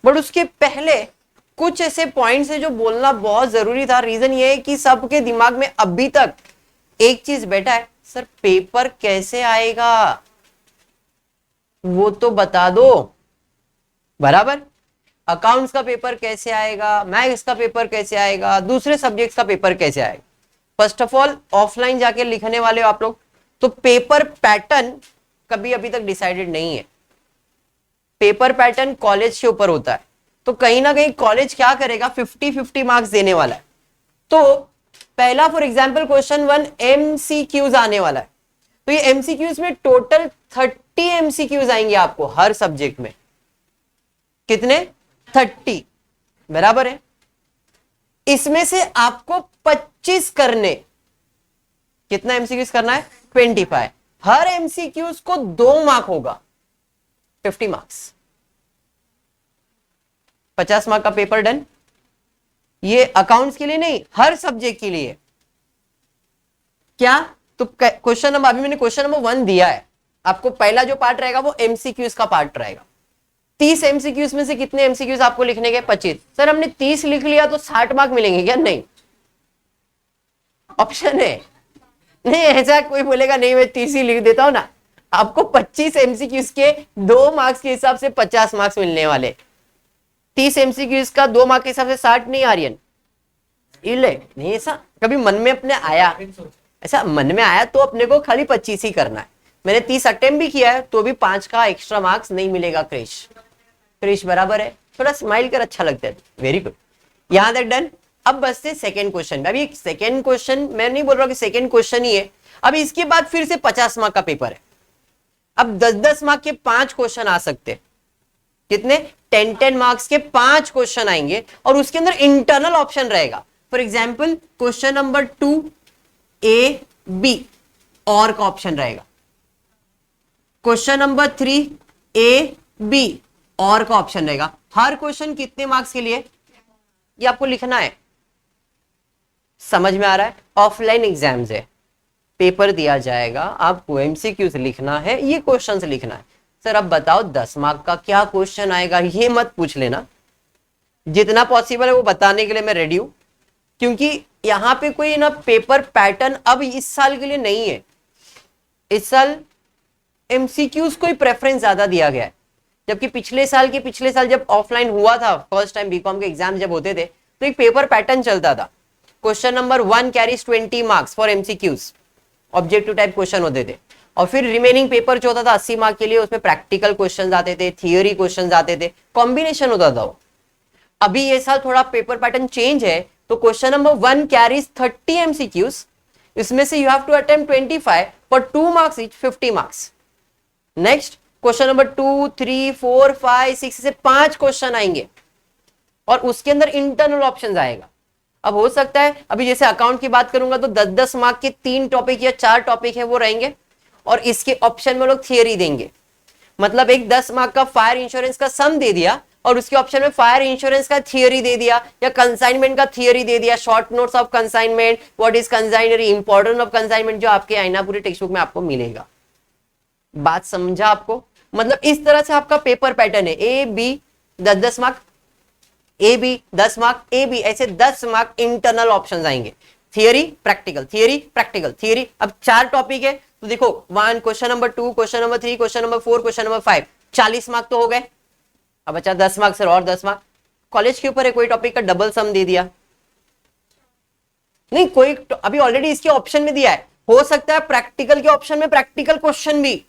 But उसके पहले कुछ ऐसे पॉइंट्स है जो बोलना बहुत जरूरी था। रीजन ये है कि सबके दिमाग में अभी तक एक चीज बैठा है, सर पेपर कैसे आएगा वो तो बता दो। बराबर, अकाउंट्स का पेपर कैसे आएगा, मैथ्स का पेपर कैसे आएगा, दूसरे सब्जेक्ट्स का पेपर कैसे आएगा। फर्स्ट ऑफ ऑल ऑफलाइन जाके लिखने वाले हो आप लोग, तो पेपर पैटर्न कभी अभी तक डिसाइडेड नहीं है। पेपर पैटर्न कॉलेज के ऊपर होता है, तो कहीं ना कहीं कॉलेज क्या करेगा, 50-50 मार्क्स देने वाला है। तो पहला फॉर एग्जाम्पल क्वेश्चन 1 MCQs आने वाला है, तो ये MCQs में टोटल 30 MCQs आएंगे आपको हर सब्जेक्ट में। कितने? 30। बराबर है, इसमें से आपको 25 करने। कितना MCQs करना है? 25। हर MCQs को 2 मार्क होगा, 50 मार्क्स, 50 मार्क का पेपर डन। ये अकाउंट्स के लिए नहीं, हर सब्जेक्ट के लिए। क्या? तो क्वेश्चन नंबर, अभी मैंने क्वेश्चन नंबर 1 दिया है आपको, पहला जो पार्ट रहेगा वो MCQs का पार्ट रहेगा। 30 MCQs में से कितने MCQs आपको लिखने के? 25। सर हमने 30 लिख लिया तो 60 मार्क मिलेंगे क्या? नहीं, ऑप्शन है नहीं। ऐसा कोई बोलेगा नहीं मैं 30 ही लिख देता हूं ना, आपको 25 MCQs के 2 मार्क्स के हिसाब से 50 मार्क्स मिलने वाले। 30 MCQs का 2 मार्क के हिसाब से 60 नहीं, आर्यन नहीं। ऐसा कभी मन में अपने आया? ऐसा मन में आया तो अपने को खाली 25 ही करना है। मैंने 30 अटेम्प्ट भी किया है तो भी 5 का एक्स्ट्रा मार्क्स नहीं मिलेगा। क्रिश बराबर है, थोड़ा स्माइल कर, अच्छा लगता है। वेरी गुड, यहां तक डन। अब बसते सेकंड क्वेश्चन। अभी सेकंड क्वेश्चन मैं नहीं बोल रहा कि सेकंड क्वेश्चन ही है, अभी इसके बाद फिर से 50 मार्क का पेपर है। अब 10-10 मार्क के 5 क्वेश्चन आ सकते हैं। कितने? 10-10 मार्क्स के 5 क्वेश्चन आएंगे और उसके अंदर इंटरनल ऑप्शन रहेगा। For example question number 2A-B और का ऑप्शन रहेगा। क्वेश्चन नंबर 3A-B और का ऑप्शन रहेगा। हर क्वेश्चन कितने मार्क्स के लिए? ये आपको लिखना है। समझ में आ रहा है? ऑफलाइन एग्जाम्स है, पेपर दिया जाएगा, आपको MCQs लिखना है, ये क्वेश्चंस लिखना है। सर अब बताओ 10 मार्क का क्या क्वेश्चन आएगा, ये मत पूछ लेना। जितना पॉसिबल है वो बताने के लिए मैं रेडी हूं, क्योंकि यहां पे कोई ना पेपर पैटर्न अब इस साल के लिए नहीं है। इस साल MCQs को ही प्रेफरेंस ज्यादा दिया गया है, जबकि पिछले साल जब ऑफलाइन हुआ था, फर्स्ट टाइम बीकॉम के एग्जाम जब होते थे, तो एक पेपर पैटर्न चलता था। Question number 1 carries 20 marks for MCQs, objective type question होते थे। और फिर रिमेनिंग पेपर जो होता था 80 मार्क के लिए, उसमें प्रैक्टिकल क्वेश्चंस आते थे, थियोरी क्वेश्चंस आते थे, कॉम्बिनेशन होता था वो। अभी ये साल थोड़ा पेपर पैटर्न चेंज है, तो क्वेश्चन नंबर 1 कैरीज 30 MCQs, इसमें से you have to attempt 25 for 2 marks each, 50 marks. Next question number 2, 3, 4, 5, 6 से 5 क्वेश्चन आएंगे और उसके अंदर इंटरनल ऑप्शन आएगा। अब हो सकता है अभी जैसे अकाउंट की बात करूंगा तो 10-10 मार्क के 3 टॉपिक या 4 टॉपिक है वो रहेंगे और इसके ऑप्शन में लोग थियरी देंगे। मतलब एक 10 मार्क का फायर इंश्योरेंस का सम दे दिया और उसके ऑप्शन में फायर इंश्योरेंस का थियरी दे दिया या कंसाइनमेंट का थियरी दे दिया, short notes of consignment, what is consignee, importance of consignment, जो आपके आईनापुरी टेक्स्ट बुक में आपको मिलेगा। बात समझा आपको? मतलब इस तरह से आपका पेपर पैटर्न है। A-B 10-10 mark, A-B 10 mark, A-B ऐसे 10 मार्क इंटरनल ऑप्शंस आएंगे। Theory practical, theory practical, theory. अब 4 टॉपिक है तो देखो 1, question number 2, question number 3, question number 4, question number 5, 40 mark तो हो गए। अब बचा 10 मार्क सर, और 10 मार्क कॉलेज के ऊपर है, कोई टॉपिक का डबल सम दे दिया नहीं, कोई अभी ऑलरेडी इसके ऑप्शन में दिया है, हो सकता है प्रैक्टिकल के ऑप्शन में प्रैक्टिकल क्वेश्चन भी,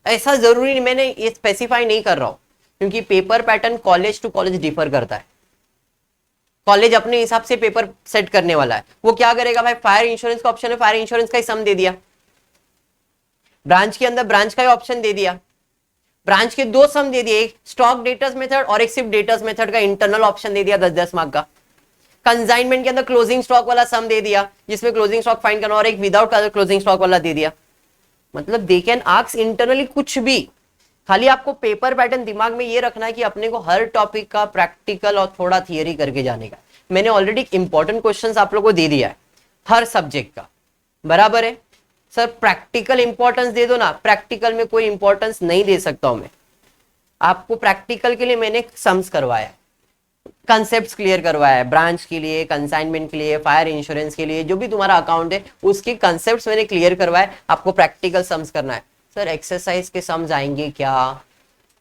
ऐसा जरूरी नहीं, मैंने ये स्पेसिफाई नहीं कर रहा हूं, क्योंकि paper pattern college to college differ करता है। कॉलेज अपने हिसाब से पेपर सेट करने वाला है, वो क्या करेगा भाई, फायर इंश्योरेंस का ऑप्शन है, फायर इंश्योरेंस का ही सम दे दिया, ब्रांच के अंदर ब्रांच का ही ऑप्शन दे दिया, ब्रांच के 2 सम दे दिए, एक स्टॉक डेटर्स मेथड और एक सिर्फ डेटर्स मेथड का इंटरनल ऑप्शन दे दिया 10-10 मार्क का। कंसाइनमेंट के अंदर क्लोजिंग स्टॉक वाला सम दे दिया जिसमें क्लोजिंग स्टॉक फाइंड करना, और एक विदाउट क्लोजिंग स्टॉक वाला दे दिया। मतलब दे कैन आस्क इंटरनली कुछ भी, खाली आपको पेपर पैटर्न दिमाग में ये रखना है कि अपने को हर टॉपिक का प्रैक्टिकल और थोड़ा थियरी करके जाने का। मैंने ऑलरेडी इंपॉर्टेंट क्वेश्चंस आप लोगों को दे दिया है हर सब्जेक्ट का, बराबर है सर। प्रैक्टिकल इंपॉर्टेंस दे दो ना, प्रैक्टिकल में कोई इंपॉर्टेंस नहीं दे सकता हूं मैं, आपको प्रैक्टिकल के लिए मैंने सम्स करवाया, कंसेप्ट्स क्लियर करवाया, ब्रांच के लिए, कंसाइनमेंट के लिए, फायर इंश्योरेंस के लिए, जो भी तुम्हारा अकाउंट है उसके कंसेप्ट्स मैंने क्लियर करवाए, आपको प्रैक्टिकल सम्स करना है। सर एक्सरसाइज के सम्स आएंगे क्या,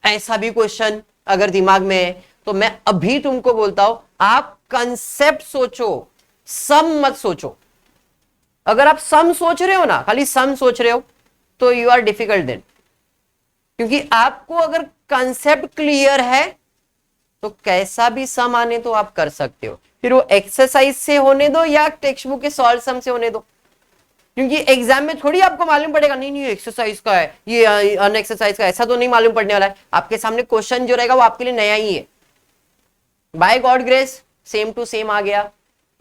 ऐसा भी क्वेश्चन अगर दिमाग में है तो मैं अभी तुमको बोलता हूं आप कंसेप्ट सोचो, सम मत सोचो। अगर आप सम सोच रहे हो ना, खाली सम सोच रहे हो तो यू आर डिफिकल्ट देन, क्योंकि आपको अगर कंसेप्ट क्लियर है तो कैसा भी सम आने तो आप कर सकते हो, फिर वो एक्सरसाइज से होने दो या टेक्स्ट बुक के सॉल्व सम से होने दो, क्योंकि एग्जाम में थोड़ी आपको मालूम पड़ेगा नहीं नहीं एक्सरसाइज का है ये अन एक्सरसाइज का, ऐसा तो नहीं मालूम पड़ने वाला है। आपके सामने क्वेश्चन जो रहेगा वो आपके लिए नया ही है। By God grace same to same आ गया,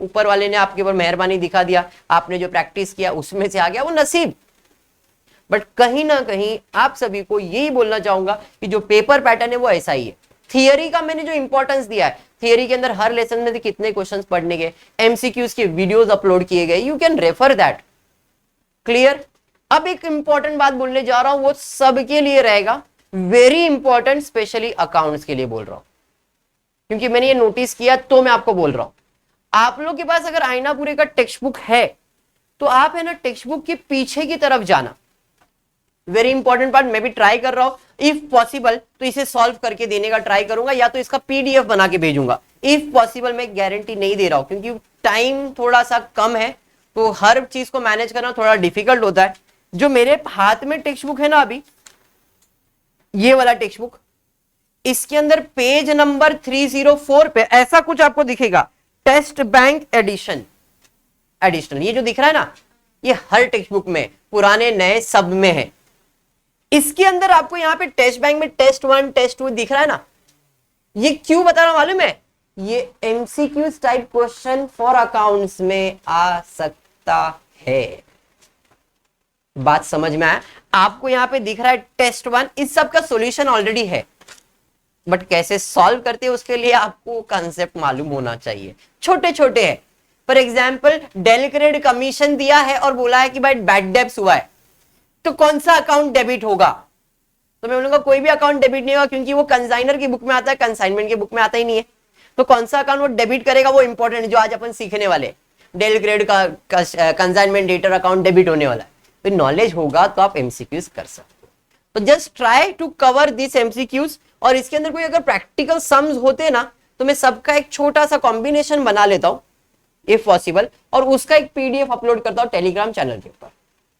ऊपर वाले ने आपके ऊपर मेहरबानी दिखा दिया, आपने जो प्रैक्टिस किया उसमें से आ गया, वो नसीब। बट कहीं ना कहीं आप सभी को यही बोलना चाहूंगा कि जो पेपर पैटर्न है वो ऐसा ही है। थियरी का मैंने जो इंपॉर्टेंस दिया है, थियरी के अंदर हर लेसन में कितने क्वेश्चंस पढ़ने के, एमसीक्यूज के वीडियोस अपलोड किए गए, you can refer that. Clear. अब एक इंपॉर्टेंट बात बोलने जा रहा हूं, वो सबके लिए रहेगा, वेरी इंपॉर्टेंट, स्पेशली अकाउंट्स के लिए बोल रहा हूं, क्योंकि मैंने ये नोटिस किया तो मैं आपको बोल रहा हूं। आप लोग के पास अगर आईनापुरे का टेक्स्ट बुक है तो आप है ना टेक्स्ट बुक के पीछे की तरफ जाना, वेरी इंपॉर्टेंट पार्ट। मैं भी ट्राई कर रहा हूं, इफ पॉसिबल तो इसे सॉल्व करके देने का ट्राई करूंगा, या तो इसका पीडीएफ बना के भेजूंगा। इफ पॉसिबल मैं गारंटी नहीं दे रहा हूं, क्योंकि टाइम थोड़ा सा कम है तो हर चीज को मैनेज करना थोड़ा डिफिकल्ट होता है। जो मेरे हाथ में टेक्स्ट बुक है ना अभी, ये वाला टेक्स्ट बुक, इसके अंदर पेज नंबर 304 पे ऐसा कुछ आपको दिखेगा, टेस्ट बैंक एडिशन, एडिशनल, ये जो दिख रहा है ना, ये हर टेक्स्ट बुक में, पुराने नए सब में है। इसके अंदर आपको यहां पे टेस्ट बैंक में टेस्ट 1 टेस्ट 2 दिख रहा है ना, ये क्यों बता रहा हूं मालूम है, ये MCQs type question for accounts में आ सकता है। बात समझ में आया? आपको यहां पे दिख रहा है टेस्ट 1, इस सब का सॉल्यूशन ऑलरेडी है, बट कैसे सॉल्व करते हैं उसके लिए आपको कंसेप्ट मालूम होना चाहिए। छोटे छोटे है, for example del credit commission दिया है और बोला है कि भाई बैड डेब्ट्स हुआ है, तो कौन सा अकाउंट डेबिट होगा, तो मैं बोलूंगा कोई भी अकाउंट डेबिट नहीं होगा, क्योंकि वो कंसाइनर की बुक में आता है, कंसाइनमेंट की बुक में आता ही नहीं है। तो कौन सा अकाउंट वो डेबिट करेगा वो इंपॉर्टेंट है, जो आज अपन सीखने वाले। डेल क्रेडिट का कंसाइनमेंट डेटर अकाउंट डेबिट होने वाला है, तो नॉलेज होगा तो आप एमसीक्यूज कर सकते हो। तो just try to cover this MCQs, और इसके अंदर कोई अगर प्रैक्टिकल सम्स होते ना तो मैं सबका एक छोटा सा कॉम्बिनेशन बना लेता हूं इफ पॉसिबल, और उसका एक पीडीएफ अपलोड करता हूं टेलीग्राम चैनल के ऊपर,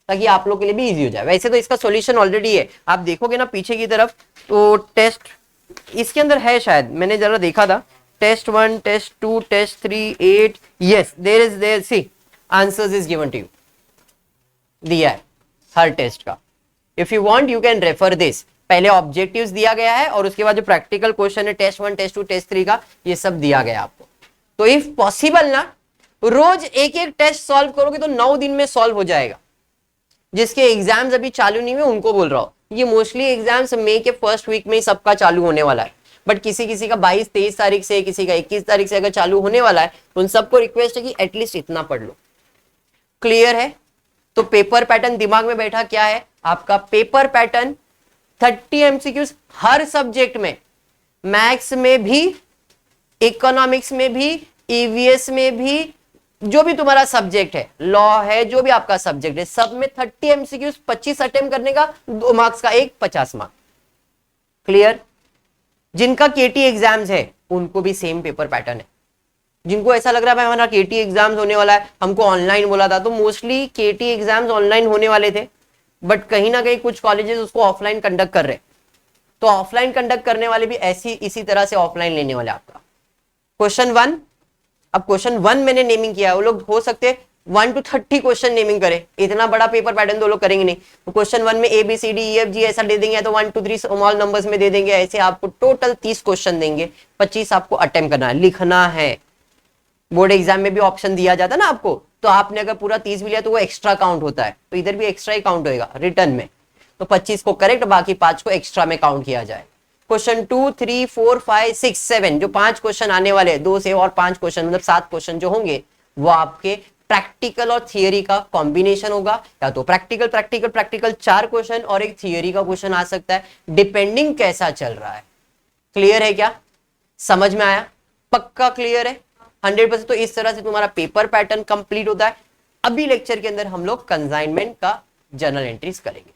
ताकि आप लोग के लिए भी इजी हो जाए। वैसे तो इसका सॉल्यूशन ऑलरेडी है, आप देखोगे ना पीछे की तरफ, तो टेस्ट इसके अंदर है, शायद मैंने जरा देखा था, test 1 test 2 test 3 8, yes there see answers is given to you, दिया है हर टेस्ट का। If you want you can refer this, पहले ऑब्जेक्टिव्स दिया गया है और उसके बाद जो प्रैक्टिकल क्वेश्चन है टेस्ट 1 टेस्ट 2 टेस्ट 3 का, ये सब दिया गया आपको। तो इफ पॉसिबल ना रोज एक एक टेस्ट सॉल्व करोगे तो 9 दिन में सॉल्व हो जाएगा। जिसके एग्जाम्स अभी चालू नहीं हुए उनको बोल रहा हूं, ये मोस्टली एग्जाम्स मई के फर्स्ट वीक में ही सबका चालू होने वाला है, बट किसी किसी का 22-23 तारीख से, किसी का 21 तारीख से अगर चालू होने वाला है, तो उन सबको रिक्वेस्ट है कि एटलीस्ट इतना पढ़ लो। क्लियर है? तो पेपर पैटर्न दिमाग में बैठा क्या है आपका, पेपर पैटर्न 30 एमसीक्यूज हर सब्जेक्ट में, मैथ्स में भी, इकोनॉमिक्स में भी, ईवीएस में भी, जो भी तुम्हारा सब्जेक्ट है, लॉ है, जो भी आपका सब्जेक्ट है, सब में 30 एमसीक्यूज, 25 अटेम्प्ट करने का, 2 मार्क्स का एक, 50 मार्क्स। क्लियर? जिनका केटी एग्जाम्स है उनको भी सेम पेपर पैटर्न है। जिनको ऐसा लग रहा है भाई हमारा केटी एग्जाम्स होने वाला है, हमको ऑनलाइन बोला था, तो मोस्टली केटी एग्जाम्स ऑनलाइन होने वाले थे, बट कहीं ना कहीं कुछ कॉलेजेस उसको ऑफलाइन कंडक्ट कर रहे, तो ऑफलाइन कंडक्ट करने वाले भी ऐसी इसी तरह से ऑफलाइन लेने वाले आपका। क्वेश्चन 1, अब क्वेश्चन 1 मैंने नेमिंग किया है, वो लोग हो सकते हैं 1 to 30 क्वेश्चन नेमिंग करें, इतना बड़ा पेपर पैटर्न तो लोग करेंगे नहीं। तो क्वेश्चन 1 में ABCDEFG ऐसा दे देंगे, तो 1 2 3 स्मॉल नंबर्स में दे देंगे, ऐसे आपको टोटल 30 क्वेश्चन देंगे, 25 आपको अटेम्प्ट करना है, लिखना है। बोर्ड एग्जाम में भी ऑप्शन दिया जाता है ना आपको, तो आपने अगर पूरा 30 भी लिया तो वो एक्स्ट्रा काउंट होता है, तो इधर भी एक्स्ट्रा ही काउंट होगा रिटर्न में, तो 25 को करेक्ट, बाकी 5 को एक्स्ट्रा में काउंट किया जाए। क्वेश्चन 2 3 4 5 6 7 जो 5 क्वेश्चन आने वाले, 2 से और 5 क्वेश्चन, मतलब 7 क्वेश्चन जो होंगे वो आपके प्रैक्टिकल और थियरी का कॉम्बिनेशन होगा, या तो प्रैक्टिकल प्रैक्टिकल प्रैक्टिकल 4 क्वेश्चन और एक थियरी का क्वेश्चन आ सकता है, डिपेंडिंग कैसा चल रहा है। क्लियर है क्या? समझ में आया? पक्का क्लियर है 100%? तो इस तरह से तुम्हारा पेपर पैटर्न कंप्लीट होता है। अभी लेक्चर के अंदर हम लोग कंसाइनमेंट का जर्नल एंट्रीज करेंगे।